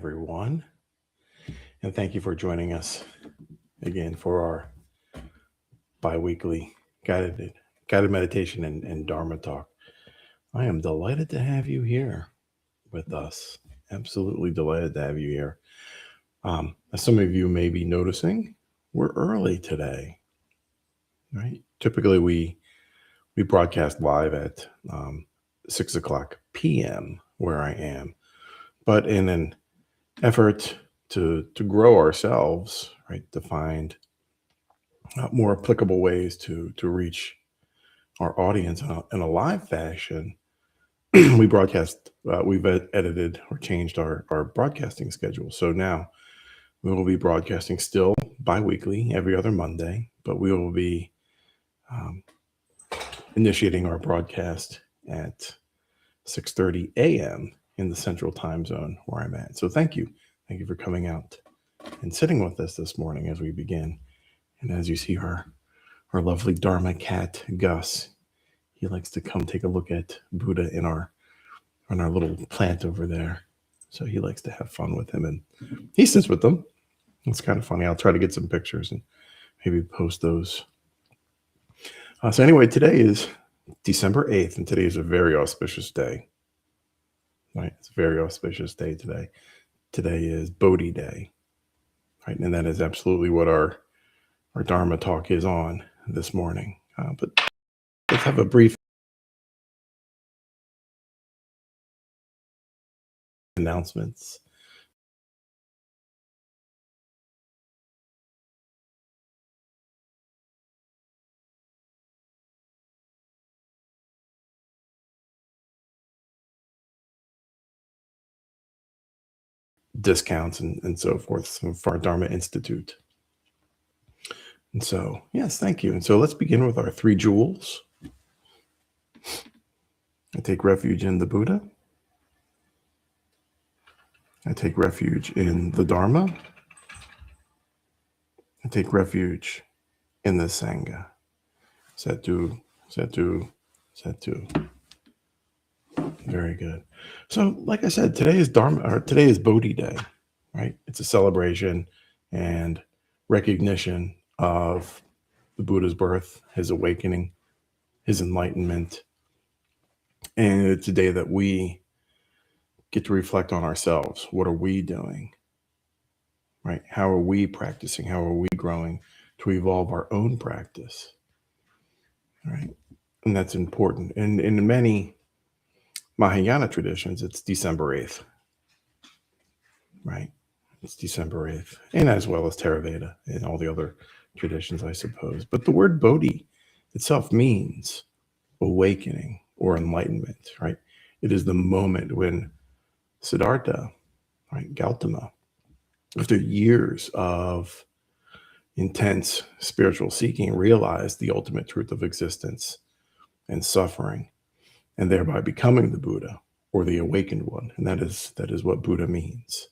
everyone. And thank you for joining us again for our bi-weekly guided meditation and Dharma talk. I am delighted to have you here with us. Absolutely delighted to have you here. As some of you may be noticing, we're early today, right? Typically we broadcast live at 6 o'clock p.m. where I am, but in an effort to grow ourselves, right, to find more applicable ways to reach our audience in a live fashion, we've edited or changed our broadcasting schedule. So now we will be broadcasting still bi-weekly every other Monday, but we will be initiating our broadcast at 6:30 a.m. in the central time zone where I'm at. So thank you for coming out and sitting with us this morning as we begin. And as you see our lovely Dharma cat, Gus, he likes to come take a look at Buddha on our little plant over there. So he likes to have fun with him, and he sits with them. It's kind of funny. I'll try to get some pictures and maybe post those. So anyway, today is December 8th, and today is a very auspicious day. Right? It's a very auspicious day today. Today is Bodhi Day. Right? And that is absolutely what our Dharma talk is on this morning. But let's have a brief announcements. Discounts and so forth for our Dharma Institute. And so, yes, thank you. And so let's begin with our 3 jewels. I take refuge in the Buddha. I take refuge in the Dharma. I take refuge in the Sangha. Satu, Satu, Satu. Very good. So, like I said, today is Bodhi Day, right? It's a celebration and recognition of the Buddha's birth, his awakening, his enlightenment. And it's a day that we get to reflect on ourselves. What are we doing? Right? How are we practicing? How are we growing to evolve our own practice? Right? And that's important. And in many Mahayana traditions, it's December 8th. Right? It's December 8th. And as well as Theravada and all the other traditions, I suppose. But the word Bodhi itself means awakening or enlightenment, right? It is the moment when Siddhartha, right, Gautama, after years of intense spiritual seeking, realized the ultimate truth of existence and suffering, and thereby becoming the Buddha or the awakened one. And that is what Buddha means,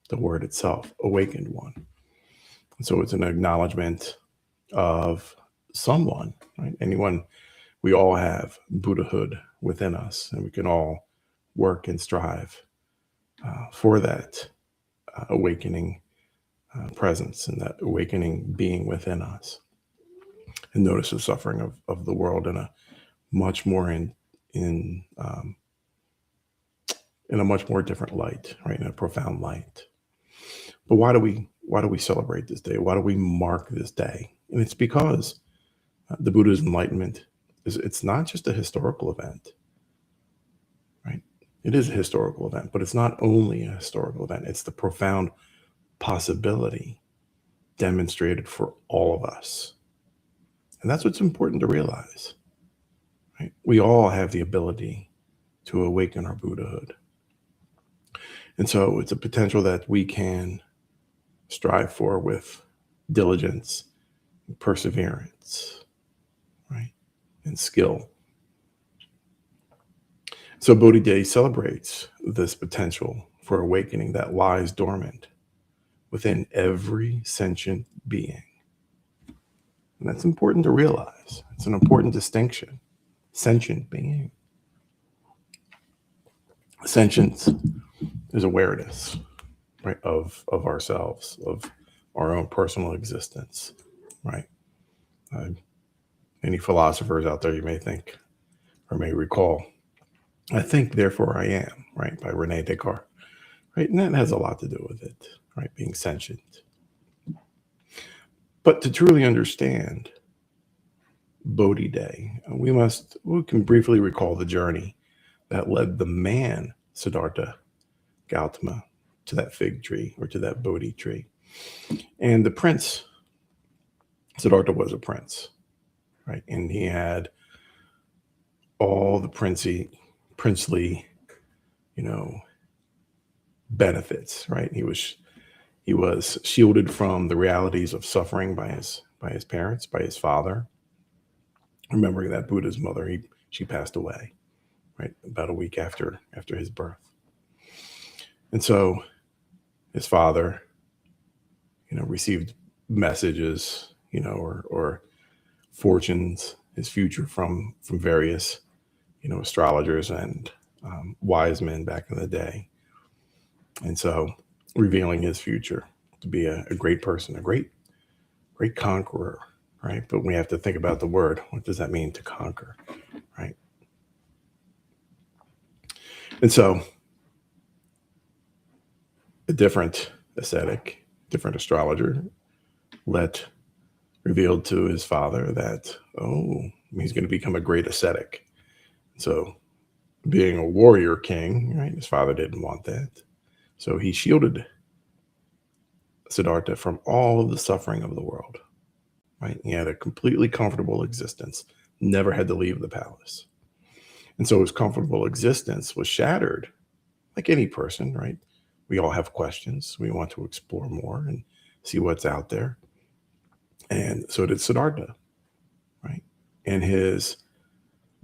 the word itself, awakened one. And so it's an acknowledgement of someone, right? Anyone, we all have Buddhahood within us, and we can all work and strive for that awakening presence and that awakening being within us, and notice the suffering of the world in a much more in a much more different light, right? In a profound light. But why do we celebrate this day? Why do we mark this day? And it's because the Buddha's enlightenment it's not just a historical event, right? It is a historical event, but it's not only a historical event. It's the profound possibility demonstrated for all of us. And that's what's important to realize, right? We all have the ability to awaken our Buddhahood. And so it's a potential that we can strive for with diligence, and perseverance, right? And skill. So Bodhi Day celebrates this potential for awakening that lies dormant within every sentient being. And that's important to realize. It's an important distinction. Sentient being. Sentience is awareness, right, of ourselves, of our own personal existence, right? Uh, Many philosophers out there you may think or may recall, I think, therefore I am, right, by Rene Descartes, right? And that has a lot to do with it, right, being sentient. But to truly understand Bodhi Day, we can briefly recall the journey that led the man, Siddhartha Gautama, to that fig tree or to that Bodhi tree. And the prince, Siddhartha was a prince, right? And he had all the princely, you know, benefits, right? He was shielded from the realities of suffering by his parents, by his father. Remembering that Buddha's mother, she passed away, right, about a week after his birth. And so his father, received messages, or fortunes, his future from various, astrologers and wise men back in the day. And so revealing his future to be a great person, a great conqueror, right? But we have to think about the word. What does that mean to conquer, right? And so a different ascetic, different astrologer revealed to his father that, he's going to become a great ascetic. So being a warrior king, right, his father didn't want that. So he shielded Siddhartha from all of the suffering of the world, right? He had a completely comfortable existence, never had to leave the palace. And so his comfortable existence was shattered, like any person, right? We all have questions. We want to explore more and see what's out there. And so did Siddhartha, right? And his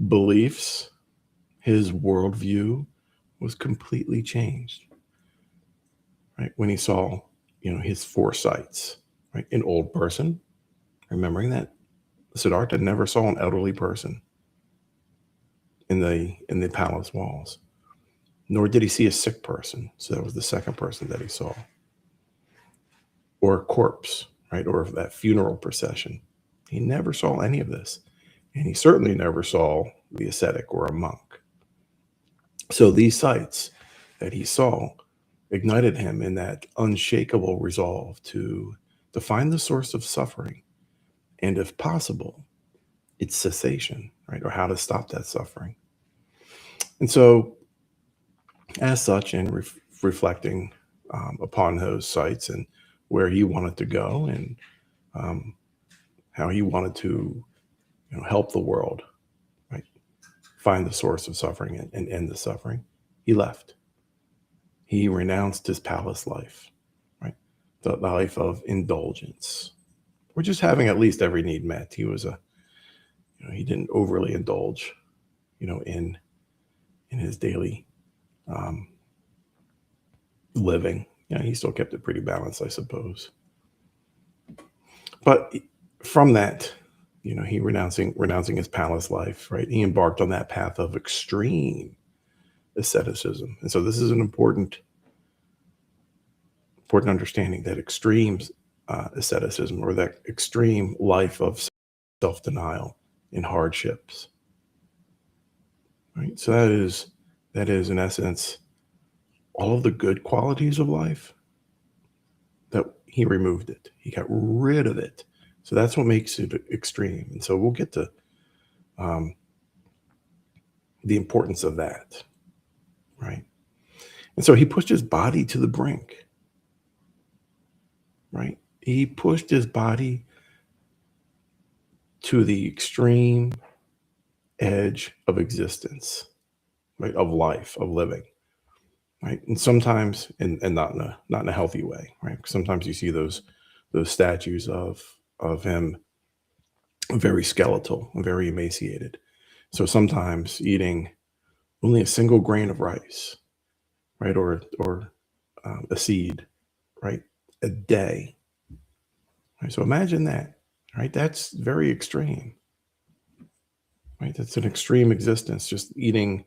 beliefs, his worldview was completely changed, right? When he saw, his foresights, right? An old person, remembering that Siddhartha never saw an elderly person in the palace walls, nor did he see a sick person. So that was the second person that he saw, or a corpse, right? Or that funeral procession. He never saw any of this. And he certainly never saw the ascetic or a monk. So these sights that he saw ignited him in that unshakable resolve to find the source of suffering, and if possible, its cessation, right? Or how to stop that suffering. And so, as such, in reflecting upon those sights and where he wanted to go, and how he wanted to, help the world, right, find the source of suffering and end the suffering, he left. He renounced his palace life, right, the life of indulgence, or just having at least every need met. He was he didn't overly indulge, in his daily living. He still kept it pretty balanced, I suppose. But from that, he renouncing his palace life, right? He embarked on that path of extreme asceticism. And so this is an important understanding, that extreme asceticism, or that extreme life of self-denial in hardships, right? So that is in essence all of the good qualities of life, that he removed it. He got rid of it. So that's what makes it extreme. And so we'll get to the importance of that, right? And so he pushed his body to the brink, right? He pushed his body to the extreme edge of existence, right? Of life, of living, right? And sometimes, and not in a healthy way, right? Sometimes you see those statues of him very skeletal, very emaciated. So sometimes eating only a single grain of rice, right, or a seed, right, a day. Right? So imagine that, right? That's very extreme, right? That's an extreme existence, just eating,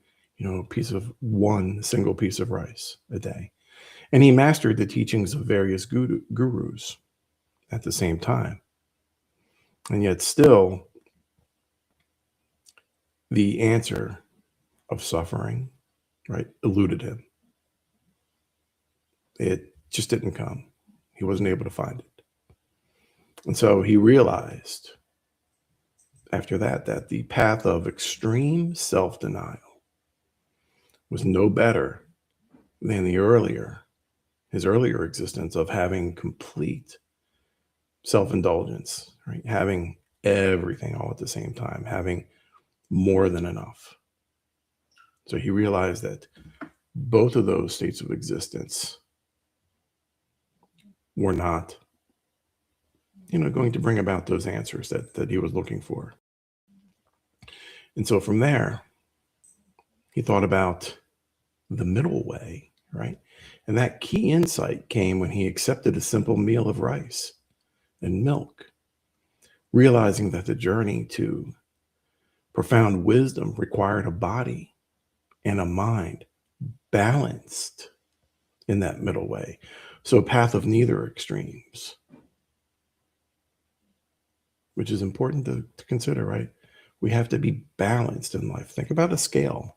one single piece of rice a day. And he mastered the teachings of various gurus at the same time. And yet still, the answer of suffering, right, eluded him. It just didn't come. He wasn't able to find it. And so he realized after that that the path of extreme self-denial was no better than his earlier existence of having complete self-indulgence, right? Having everything all at the same time, having more than enough. So he realized that both of those states of existence were not, going to bring about those answers that he was looking for. And so from there, he thought about the middle way, right? And that key insight came when he accepted a simple meal of rice and milk, realizing that the journey to profound wisdom required a body and a mind balanced in that middle way. So a path of neither extremes, which is important to consider, right? We have to be balanced in life. Think about a scale,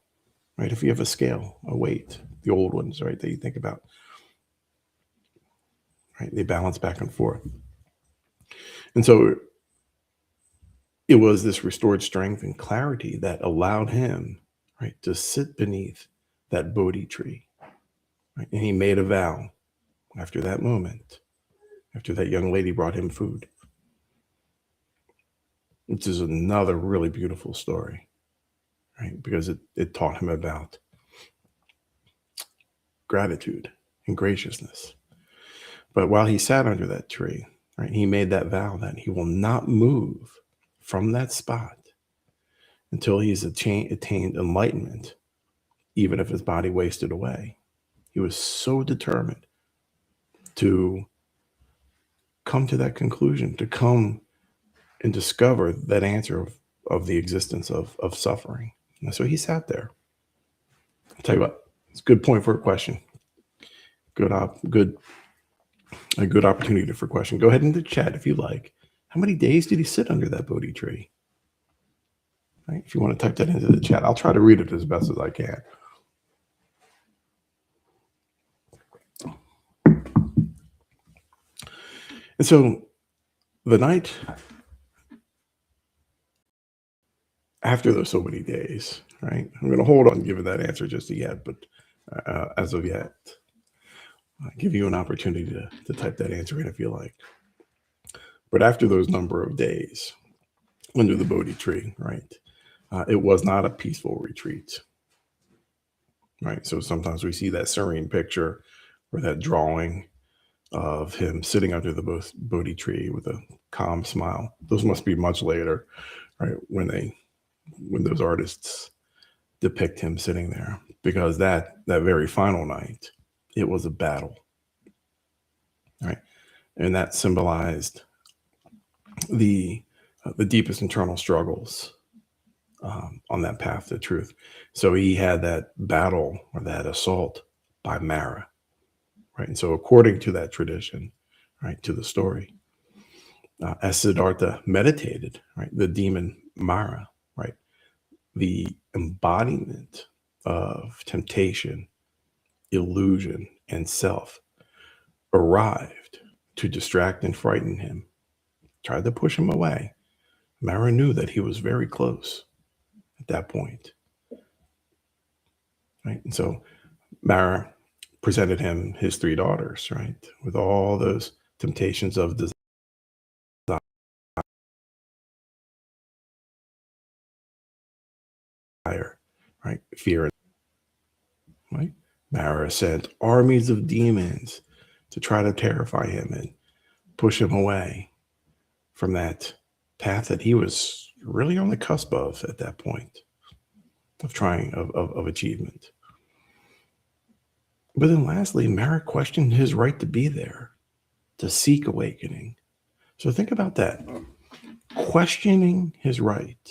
right? If you have a scale, a weight, the old ones, right, that you think about, right? They balance back and forth. And so it was this restored strength and clarity that allowed him, right, to sit beneath that Bodhi tree, right? And he made a vow after that moment, after that young lady brought him food, which is another really beautiful story, right? Because it taught him about gratitude and graciousness. But while he sat under that tree, right, he made that vow that he will not move from that spot until he's attained enlightenment, even if his body wasted away. He was so determined to come to that conclusion, to come and discover that answer of the existence of suffering. And so he sat there. I'll tell you what, it's a good point for a question. A good opportunity for a question. Go ahead into the chat if you like. How many days did he sit under that Bodhi tree? Right? If you want to type that into the chat, I'll try to read it as best as I can. And so the night after those so many days, right? I'm going to hold on giving that answer just yet, but as of yet, I'll give you an opportunity to type that answer in if you like. But after those number of days under the Bodhi tree, right, it was not a peaceful retreat, right? So sometimes we see that serene picture or that drawing of him sitting under the Bodhi tree with a calm smile. Those must be much later, right? When those artists depict him sitting there, because that very final night, it was a battle, right? And that symbolized the deepest internal struggles on that path to truth. So he had that battle or that assault by Mara, right? And so according to that tradition, right, to the story, as Siddhartha meditated, right, the demon Mara, right, the embodiment of temptation, illusion, and self, arrived to distract and frighten him, tried to push him away. Mara knew that he was very close at that point, right? And so Mara presented him his three daughters, right, with all those temptations of desire, right, fear, right? Mara sent armies of demons to try to terrify him and push him away from that path that he was really on the cusp of at that point of trying of achievement. But then lastly, Mara questioned his right to be there, to seek awakening. So think about that. Questioning his right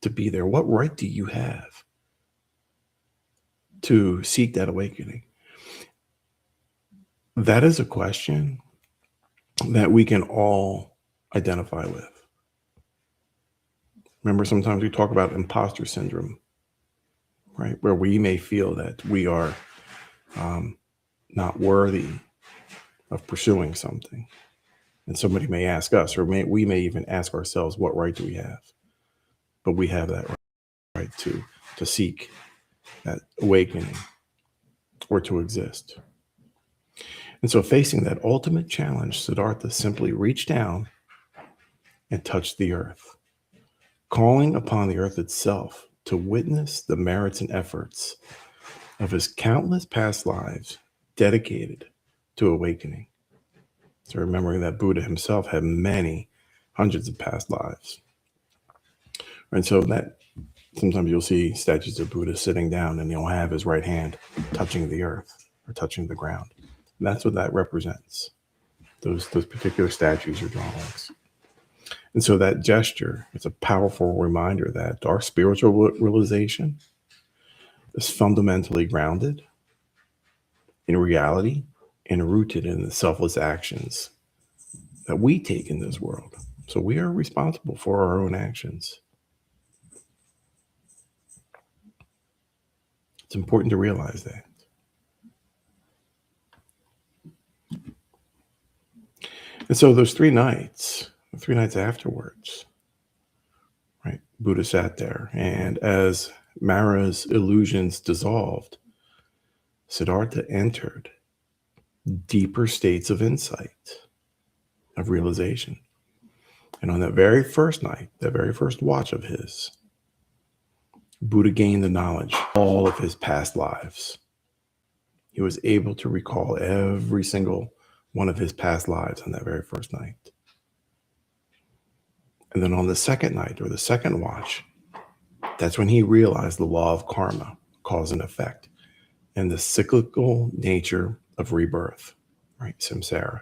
to be there. What right do you have to seek that awakening? That is a question that we can all identify with. Remember, sometimes we talk about imposter syndrome, right? Where we may feel that we are not worthy of pursuing something. And somebody may ask us, or we may even ask ourselves, what right do we have? But we have that right to seek that awakening or to exist. And so facing that ultimate challenge, Siddhartha simply reached down and touched the earth, calling upon the earth itself to witness the merits and efforts of his countless past lives dedicated to awakening. So remembering that Buddha himself had many hundreds of past lives. And so that sometimes you'll see statues of Buddha sitting down and he'll have his right hand touching the earth or touching the ground. And that's what that represents, those particular statues or drawings. And so that gesture is a powerful reminder that our spiritual realization is fundamentally grounded in reality and rooted in the selfless actions that we take in this world. So we are responsible for our own actions. It's important to realize that. And so those 3 nights, the 3 nights afterwards, right, Buddha sat there, and as Mara's illusions dissolved, Siddhartha entered deeper states of insight, of realization. And on that very first night, that very first watch of his, Buddha gained the knowledge of all of his past lives. He was able to recall every single one of his past lives on that very first night. And then on the second night, or the second watch, that's when he realized the law of karma, cause and effect, and the cyclical nature of rebirth, right? Samsara.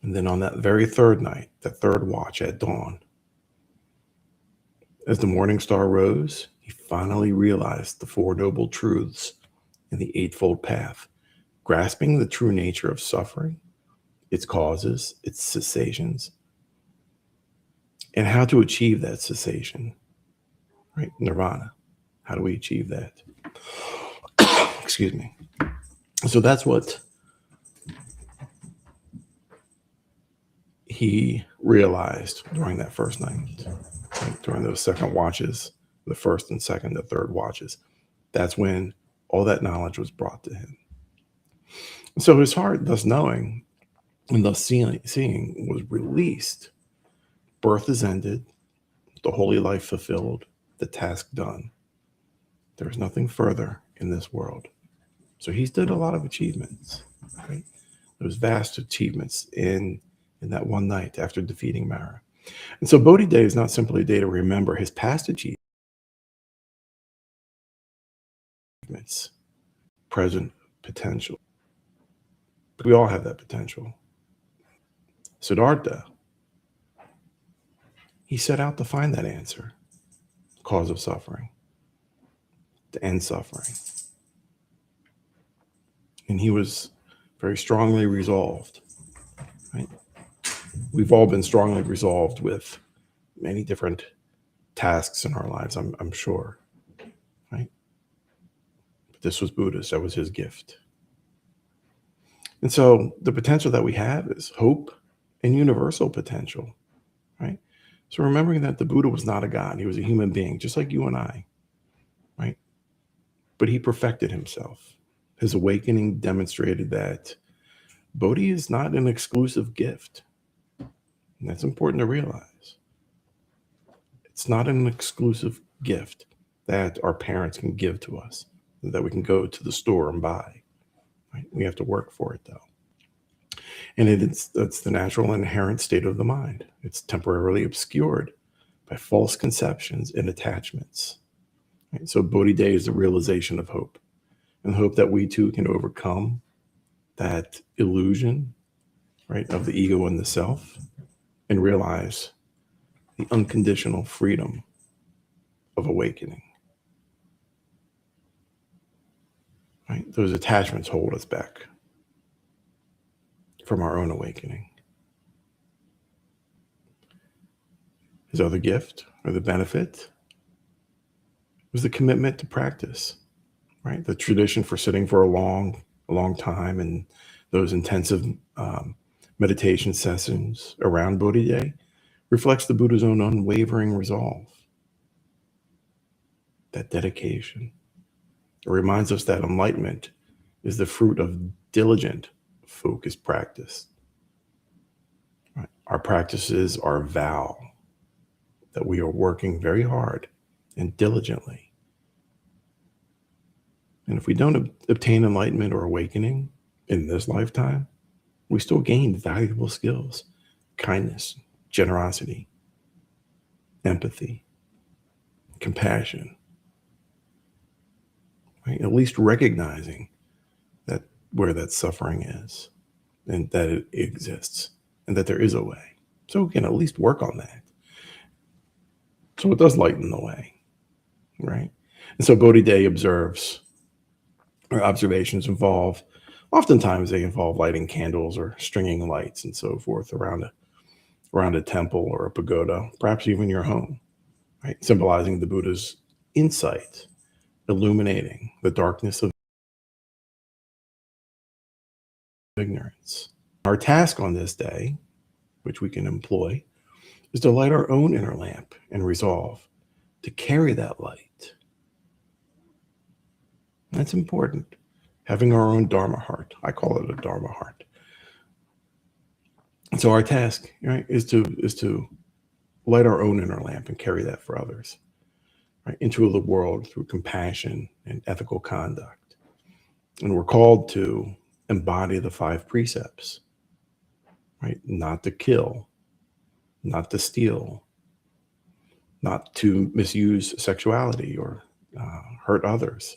And then on that very third night, the third watch at dawn, as the morning star rose, he finally realized the 4 noble truths in the Eightfold Path, grasping the true nature of suffering, its causes, its cessations, and how to achieve that cessation, right? Nirvana. How do we achieve that? Excuse me. So that's what he realized during that first night, right? During those second watches, the first and second, the third watches. That's when all that knowledge was brought to him. So his heart, thus knowing and thus seeing, was released. Birth is ended, the holy life fulfilled, the task done. There is nothing further in this world. So he's did a lot of achievements, right? Those vast achievements in that one night after defeating Mara. And so Bodhi Day is not simply a day to remember his past achievements, present potential. We all have that potential. Siddhartha, he set out to find that answer, cause of suffering, to end suffering. And he was very strongly resolved, right? We've all been strongly resolved with many different tasks in our lives, I'm sure, right? But this was Buddhist, that was his gift. And so the potential that we have is hope and universal potential, right? So remembering that the Buddha was not a god, he was a human being, just like you and I, right? But he perfected himself. His awakening demonstrated that Bodhi is not an exclusive gift. And that's important to realize. It's not an exclusive gift that our parents can give to us, that we can go to the store and buy. Right? We have to work for it, though. And that's the natural and inherent state of the mind. It's temporarily obscured by false conceptions and attachments. Right? So Bodhi Day is the realization of hope, and hope that we too can overcome that illusion, right, of the ego and the self, and realize the unconditional freedom of awakening. right? Those attachments hold us back from our own awakening. His other gift or the benefit was the commitment to practice, right? The tradition for sitting for a long time and those intensive meditation sessions around Bodhi Day reflects the Buddha's own unwavering resolve, that dedication. It reminds us that enlightenment is the fruit of diligent, focused practice. Right? Our practices are a vow that we are working very hard and diligently. And if we don't obtain enlightenment or awakening in this lifetime, we still gain valuable skills, kindness, generosity, empathy, compassion, right? At least recognizing that where that suffering is and that it exists and that there is a way. So we can at least work on that. So it does lighten the way, right? And so Bodhi Day observations oftentimes they involve lighting candles or stringing lights and so forth around a temple or a pagoda, perhaps even your home, right? Symbolizing the Buddha's insight, illuminating the darkness of ignorance. Our task on this day, which we can employ, is to light our own inner lamp and resolve to carry that light. That's important. Having our own Dharma heart. I call it a Dharma heart. And so our task, right, is to light our own inner lamp and carry that for others, right, into the world through compassion and ethical conduct. And we're called to embody the 5 precepts, right? Not to kill, not to steal, not to misuse sexuality or hurt others,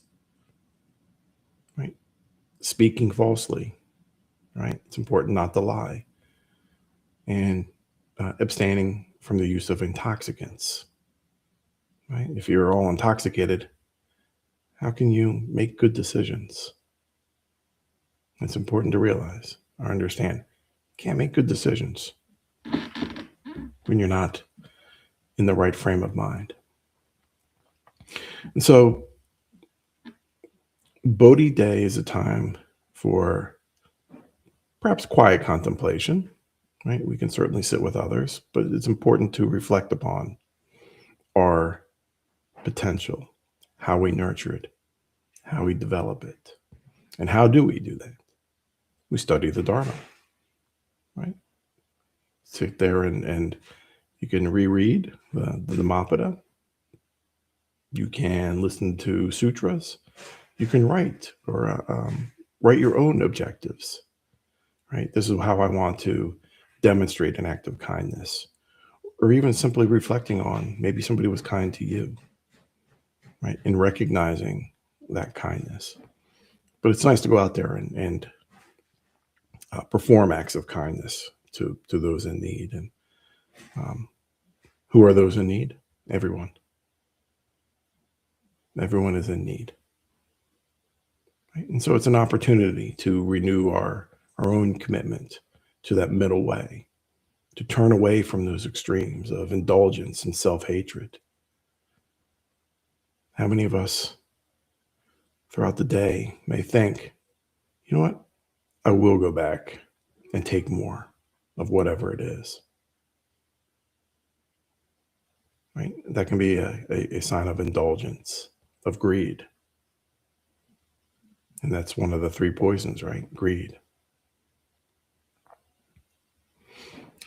right? Speaking falsely, right? It's important not to lie. And abstaining from the use of intoxicants, right? If you're all intoxicated, how can you make good decisions? It's important to realize or understand. You can't make good decisions when you're not in the right frame of mind. And so Bodhi Day is a time for perhaps quiet contemplation, right? We can certainly sit with others, but it's important to reflect upon our potential, how we nurture it, how we develop it. And how do we do that? We study the Dharma, right? Sit there and you can reread the Dhammapada. You can listen to sutras. You can write or write your own objectives, right? This is how I want to demonstrate an act of kindness, or even simply reflecting on maybe somebody was kind to you, right? And recognizing that kindness. But it's nice to go out there and perform acts of kindness to those in need. And who are those in need? Everyone. Everyone is in need. Right? And so it's an opportunity to renew our own commitment to that middle way, to turn away from those extremes of indulgence and self-hatred. How many of us throughout the day may think, you know what? I will go back and take more of whatever it is. Right? That can be a sign of indulgence, of greed. And that's one of the 3 poisons, right? Greed.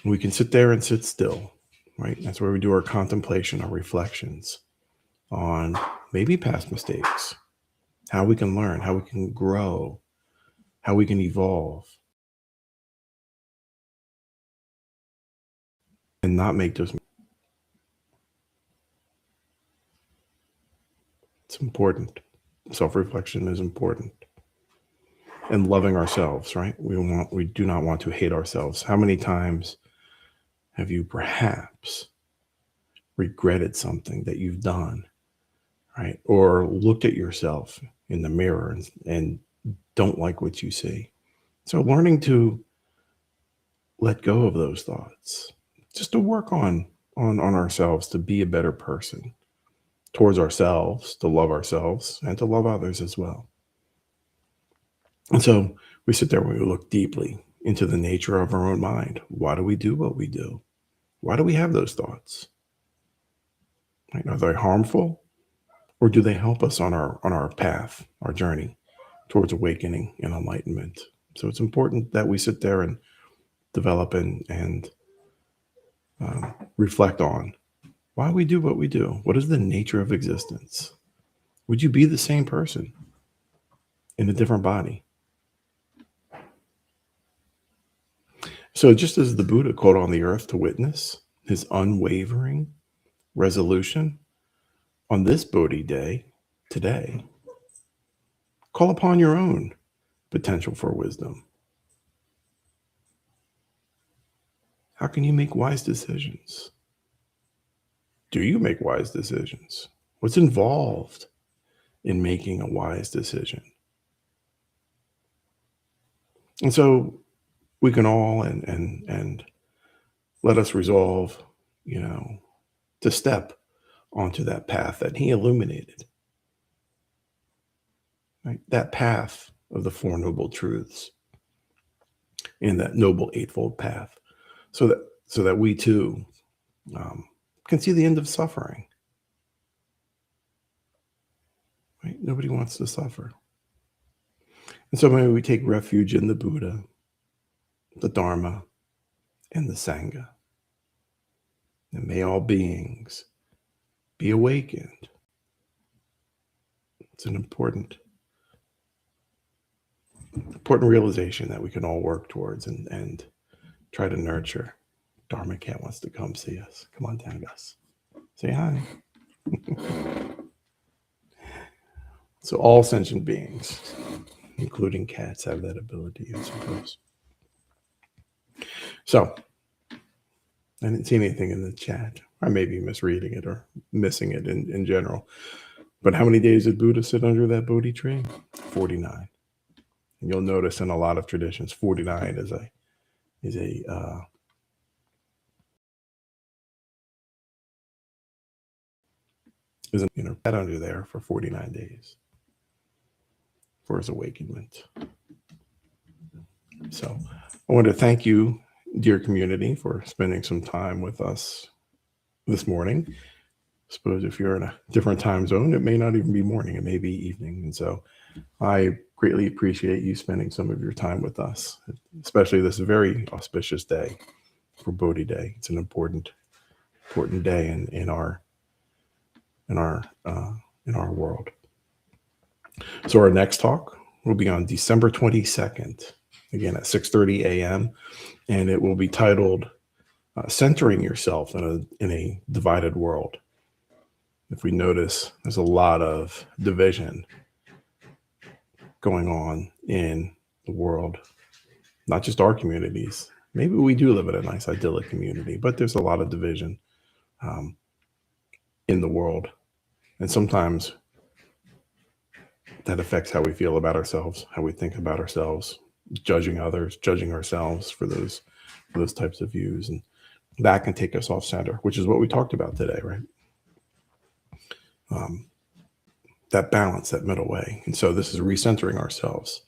We can sit there and sit still, right? That's where we do our contemplation, our reflections on maybe past mistakes, how we can learn, how we can grow, how we can evolve, and not make those. It's important. Self-reflection is important. And loving ourselves, right? We do not want to hate ourselves. How many times have you perhaps regretted something that you've done, right? Or looked at yourself in the mirror and don't like what you see. So learning to let go of those thoughts, just to work on ourselves, to be a better person towards ourselves, to love ourselves and to love others as well. And so we sit there and we look deeply into the nature of our own mind. Why do we do what we do? Why do we have those thoughts? Right? Are they harmful, or do they help us on our path, our journey towards awakening and enlightenment? So it's important that we sit there and develop and reflect on why we do what we do. What is the nature of existence? Would you be the same person in a different body? So just as the Buddha called on the earth to witness his unwavering resolution, on this Bodhi day, today, call upon your own potential for wisdom. How can you make wise decisions? Do you make wise decisions? What's involved in making a wise decision? And so we can all and let us resolve, to step onto that path that he illuminated. Right? That path of the Four Noble Truths and that Noble Eightfold Path, so that we too can see the end of suffering. Right? Nobody wants to suffer. And so maybe we take refuge in the Buddha, the Dharma, and the Sangha. And may all beings be awakened. It's an important realization that we can all work towards and try to nurture. Dharma Cat wants to come see us. Come on down, Gus. Say hi. So all sentient beings, including cats, have that ability, I suppose. So I didn't see anything in the chat. I may be misreading it or missing it in general. But how many days did Buddha sit under that Bodhi tree? 49. And you'll notice in a lot of traditions, 49 sat under there for 49 days for his awakenment. So I want to thank you, dear community, for spending some time with us this morning. I suppose if you're in a different time zone, it may not even be morning, it may be evening. And so I greatly appreciate you spending some of your time with us, especially this very auspicious day for Bodhi Day. It's an important day in our world. So our next talk will be on December 22nd, again at 6:30 a.m., and it will be titled "Centering Yourself in a Divided World." If we notice, there's a lot of division going on in the world, not just our communities. Maybe we do live in a nice idyllic community, but there's a lot of division in the world. And sometimes that affects how we feel about ourselves, how we think about ourselves, judging others, judging ourselves for those types of views. And that can take us off center, which is what we talked about today, right? That balance, that middle way. And so this is recentering ourselves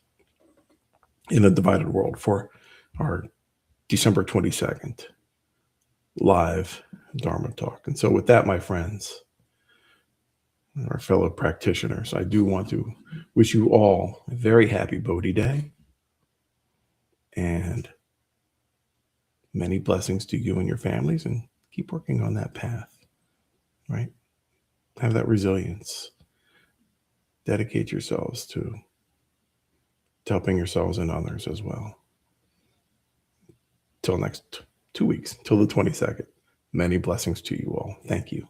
in a divided world for our December 22nd live Dharma talk. And so with that, my friends, our fellow practitioners, I do want to wish you all a very happy Bodhi Day and many blessings to you and your families, and keep working on that path, right? Have that resilience. Dedicate yourselves to helping yourselves and others as well. Till next 2 weeks, till the 22nd. Many blessings to you all. Thank you.